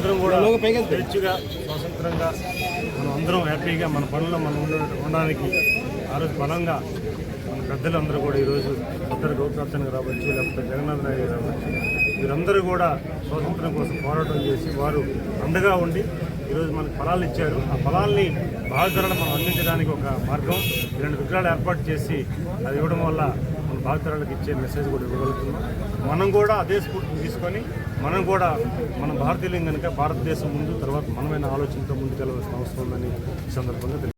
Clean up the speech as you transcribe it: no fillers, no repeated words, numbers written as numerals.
అందరం కూడా స్వేచ్ఛగా స్వతంత్రంగా మనం అందరం హ్యాపీగా మన పనుల్లో మనం ఉండడానికి ఆ రోజు బలంగా మన పెద్దలందరూ కూడా ఈరోజు ఉత్తర గౌరవప్రాప్తానికి రావచ్చు, లేకపోతే జగన్నాథ్ నాయుడు రావచ్చు, వీరందరూ కూడా స్వాతంత్రం కోసం పోరాటం చేసి వారు అండగా ఉండి ఈరోజు మనకు ఫలాలు ఇచ్చారు. ఆ ఫలాల్ని భావితరాలు మనం అందించడానికి ఒక మార్గం ఇలాంటి విగ్రహాలు ఏర్పాటు చేసి అది ఇవ్వడం వల్ల మన భావితరాలకు ఇచ్చే మెసేజ్ కూడా ఇవ్వగలుగుతున్నాం. మనం కూడా అదే స్ఫూర్తిని తీసుకొని మనం కూడా మన భారతీయులం కనుక భారతదేశం ముందు తర్వాత మనమైన ఆలోచనతో ముందుకెళ్ళవలసిన అవసరం ఉందని ఈ సందర్భంగా